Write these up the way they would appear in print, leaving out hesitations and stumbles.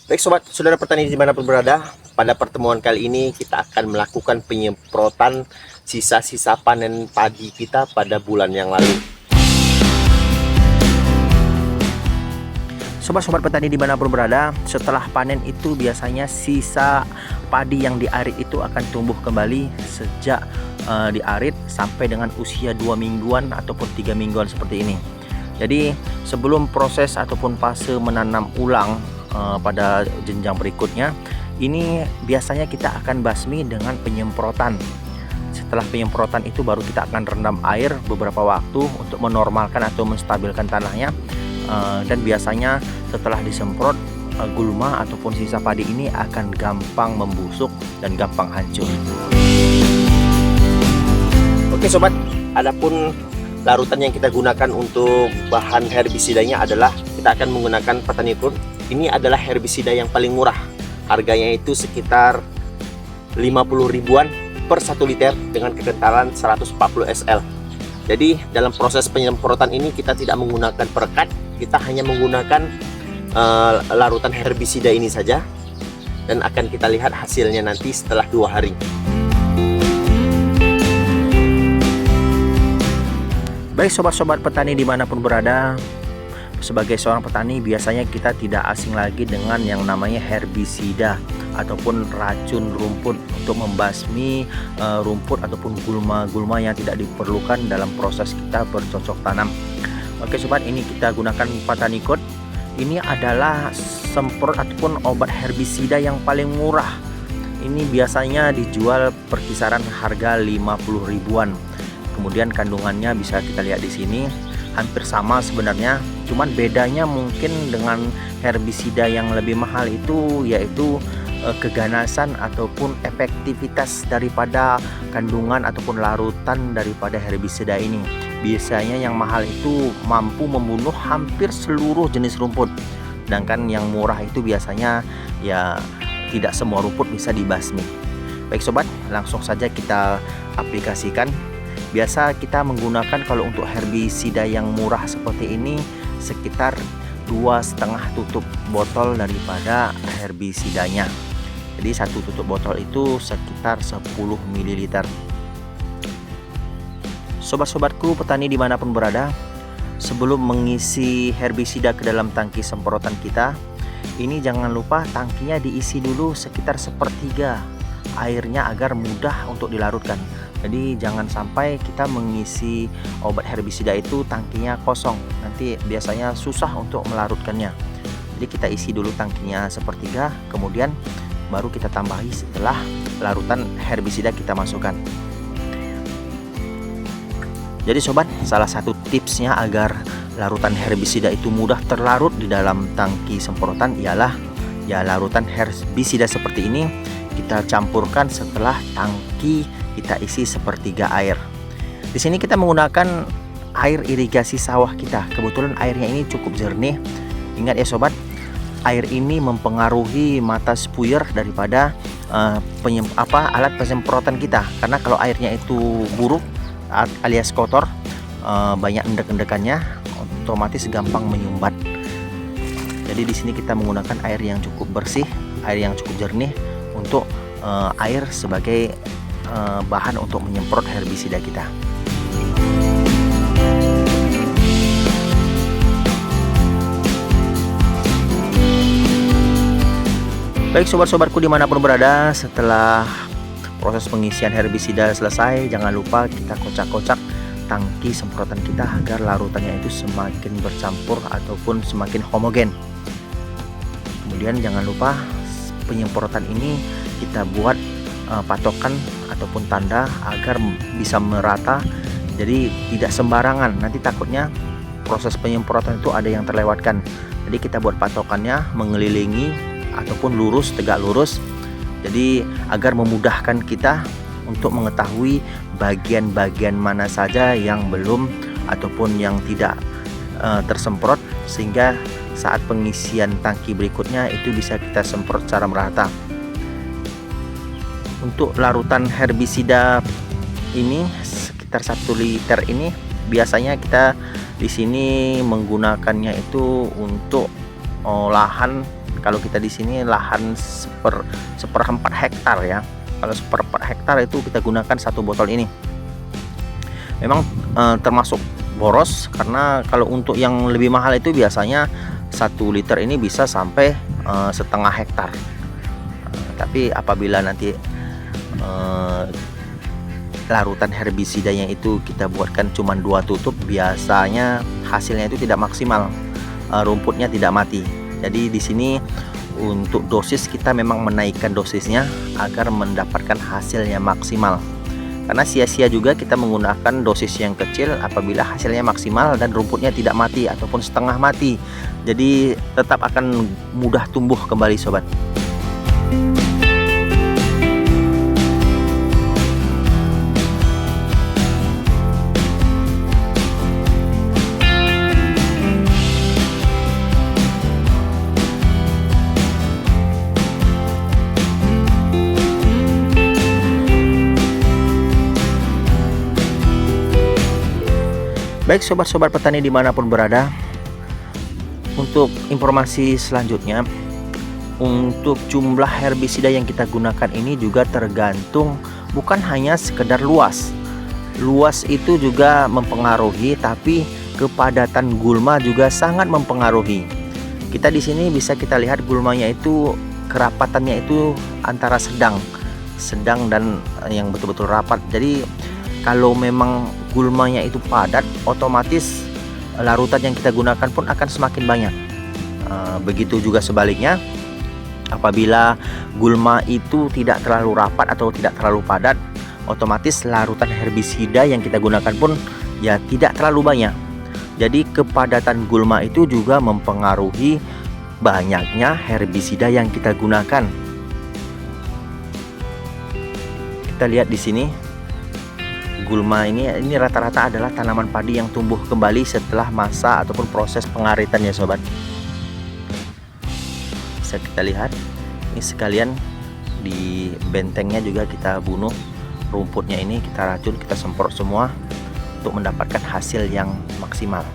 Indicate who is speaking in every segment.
Speaker 1: Baik sobat, saudara petani dimanapun berada, pada pertemuan kali ini kita akan melakukan penyemprotan sisa-sisa panen padi kita pada bulan yang lalu. Sobat-sobat petani dimanapun berada, setelah panen itu biasanya sisa padi yang diarit itu akan tumbuh kembali sejak diarit sampai dengan usia 2 mingguan ataupun 3 mingguan seperti ini. Jadi sebelum proses ataupun fase menanam ulang pada jenjang berikutnya, ini biasanya kita akan basmi dengan penyemprotan. Setelah penyemprotan itu baru kita akan rendam air beberapa waktu untuk menormalkan atau menstabilkan tanahnya. Dan biasanya setelah disemprot, gulma ataupun sisa padi ini akan gampang membusuk dan gampang hancur. Oke sobat, adapun larutan yang kita gunakan untuk bahan herbisidanya adalah kita akan menggunakan Patanicrone. Ini adalah herbisida yang paling murah. Harganya itu sekitar 50 ribuan per 1 liter dengan kekentalan 140 SL. Jadi dalam proses penyemprotan ini kita tidak menggunakan perekat, kita hanya menggunakan larutan herbisida ini saja, dan akan kita lihat hasilnya nanti setelah 2 hari. Baik sobat-sobat petani dimanapun berada, sebagai seorang petani biasanya kita tidak asing lagi dengan yang namanya herbisida ataupun racun rumput untuk membasmi rumput ataupun gulma-gulma yang tidak diperlukan dalam proses kita bercocok tanam. Oke sobat, ini kita gunakan Patanicrone. Ini adalah semprot ataupun obat herbisida yang paling murah. Ini biasanya dijual perkisaran harga 50 ribuan. Kemudian kandungannya bisa kita lihat di sini hampir sama sebenarnya, cuman bedanya mungkin dengan herbisida yang lebih mahal itu yaitu keganasan ataupun efektivitas daripada kandungan ataupun larutan daripada herbisida ini. Biasanya yang mahal itu mampu membunuh hampir seluruh jenis rumput, sedangkan yang murah itu biasanya ya tidak semua rumput bisa dibasmi. Baik sobat, langsung saja kita aplikasikan. Biasa kita menggunakan kalau untuk herbisida yang murah seperti ini sekitar 2,5 tutup botol daripada herbisidanya. Jadi satu tutup botol itu sekitar 10 ml. Sobat-sobatku petani dimanapun berada, sebelum mengisi herbisida ke dalam tangki semprotan kita, ini jangan lupa tangkinya diisi dulu sekitar sepertiga airnya agar mudah untuk dilarutkan. Jadi jangan sampai kita mengisi obat herbisida itu tangkinya kosong, nanti biasanya susah untuk melarutkannya. Jadi kita isi dulu tangkinya sepertiga, kemudian baru kita tambahi setelah larutan herbisida kita masukkan. Jadi sobat, salah satu tipsnya agar larutan herbisida itu mudah terlarut di dalam tangki semprotan ialah ya larutan herbisida seperti ini kita campurkan setelah tangki kita isi sepertiga air. Di sini kita menggunakan air irigasi sawah kita. Kebetulan airnya ini cukup jernih. Ingat ya sobat, air ini mempengaruhi mata spuyer daripada alat penyemprotan kita. Karena kalau airnya itu buruk alias kotor, banyak endek-endekannya, otomatis gampang menyumbat. Jadi di sini kita menggunakan air yang cukup bersih, air yang cukup jernih untuk air sebagai bahan untuk menyemprot herbisida kita. Baik sobat-sobatku dimanapun berada, setelah proses pengisian herbisida selesai, jangan lupa kita kocak-kocak tangki semprotan kita agar larutannya itu semakin bercampur ataupun semakin homogen. Kemudian jangan lupa penyemprotan ini kita buat patokan ataupun tanda agar bisa merata, jadi tidak sembarangan, nanti takutnya proses penyemprotan itu ada yang terlewatkan. Jadi kita buat patokannya mengelilingi ataupun lurus, tegak lurus, jadi agar memudahkan kita untuk mengetahui bagian-bagian mana saja yang belum ataupun yang tidak tersemprot, sehingga saat pengisian tangki berikutnya itu bisa kita semprot secara merata. Untuk larutan herbisida ini sekitar 1 liter ini biasanya kita di sini menggunakannya itu untuk lahan Kalau kita di sini lahan seperempat hektar ya. Kalau seperempat hektar itu kita gunakan satu botol ini. Memang termasuk boros, karena kalau untuk yang lebih mahal itu biasanya 1 liter ini bisa sampai setengah hektar. Tapi apabila nanti larutan herbisidanya itu kita buatkan cuma 2 tutup, biasanya hasilnya itu tidak maksimal, rumputnya tidak mati. Jadi di sini untuk dosis kita memang menaikkan dosisnya agar mendapatkan hasil yang maksimal. Karena sia-sia juga kita menggunakan dosis yang kecil apabila hasilnya maksimal dan rumputnya tidak mati ataupun setengah mati. Jadi tetap akan mudah tumbuh kembali sobat. Baik sobat-sobat petani dimanapun berada, untuk informasi selanjutnya, untuk jumlah herbisida yang kita gunakan ini juga tergantung, bukan hanya sekedar luas. Luas itu juga mempengaruhi, tapi kepadatan gulma juga sangat mempengaruhi. Kita di sini bisa kita lihat gulmanya itu kerapatannya itu antara sedang dan yang betul-betul rapat. Jadi kalau memang gulmanya itu padat, otomatis larutan yang kita gunakan pun akan semakin banyak. Begitu juga sebaliknya, apabila gulma itu tidak terlalu rapat atau tidak terlalu padat, otomatis larutan herbisida yang kita gunakan pun ya tidak terlalu banyak. Jadi kepadatan gulma itu juga mempengaruhi banyaknya herbisida yang kita gunakan. Kita lihat di sini, gulma ini rata-rata adalah tanaman padi yang tumbuh kembali setelah masa ataupun proses pengaritan ya sobat. Bisa kita lihat ini sekalian di bentengnya juga kita bunuh rumputnya, ini kita racun, kita semprot semua untuk mendapatkan hasil yang maksimal.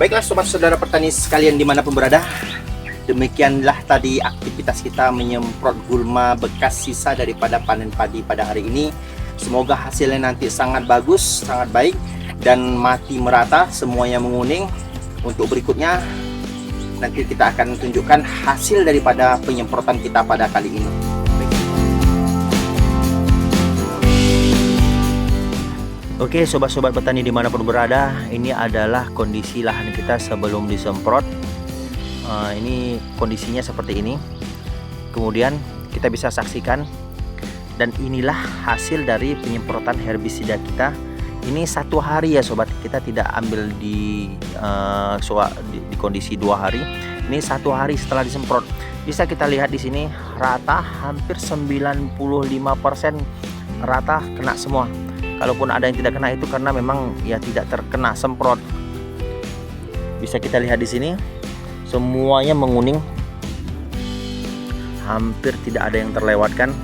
Speaker 1: Baiklah sobat saudara petani sekalian dimanapun berada, demikianlah tadi aktivitas kita menyemprot gulma bekas sisa daripada panen padi pada hari ini. Semoga hasilnya nanti sangat bagus, sangat baik, dan mati merata, semuanya menguning. Untuk berikutnya nanti kita akan tunjukkan hasil daripada penyemprotan kita pada kali ini. Oke sobat-sobat petani dimanapun berada, ini adalah kondisi lahan kita sebelum disemprot. Ini kondisinya seperti ini. Kemudian kita bisa saksikan, dan inilah hasil dari penyemprotan herbisida kita. Ini 1 hari ya sobat, kita tidak ambil di kondisi 2 hari. Ini 1 hari setelah disemprot. Bisa kita lihat di sini rata hampir 95% rata kena semua. Kalaupun ada yang tidak kena itu karena memang ya tidak terkena semprot. Bisa kita lihat di sini semuanya menguning, hampir tidak ada yang terlewatkan.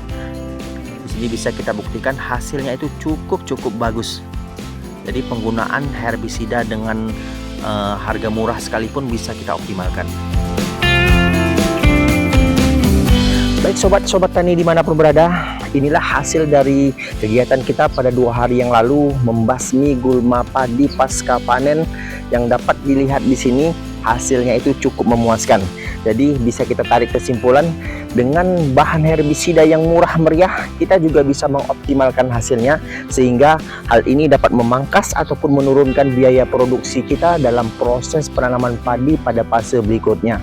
Speaker 1: Di sini bisa kita buktikan hasilnya itu cukup bagus. Jadi penggunaan herbisida dengan harga murah sekalipun bisa kita optimalkan. Baik sobat-sobat tani dimanapun berada, inilah hasil dari kegiatan kita pada 2 hari yang lalu membasmi gulma padi pasca panen. Yang dapat dilihat di sini hasilnya itu cukup memuaskan. Jadi bisa kita tarik kesimpulan, dengan bahan herbisida yang murah meriah kita juga bisa mengoptimalkan hasilnya, sehingga hal ini dapat memangkas ataupun menurunkan biaya produksi kita dalam proses penanaman padi pada fase berikutnya.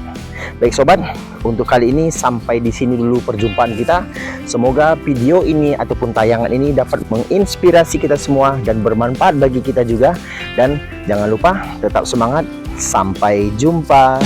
Speaker 1: Baik sobat, untuk kali ini sampai di sini dulu perjumpaan kita. Semoga video ini ataupun tayangan ini dapat menginspirasi kita semua dan bermanfaat bagi kita juga. Dan jangan lupa tetap semangat. Sampai jumpa.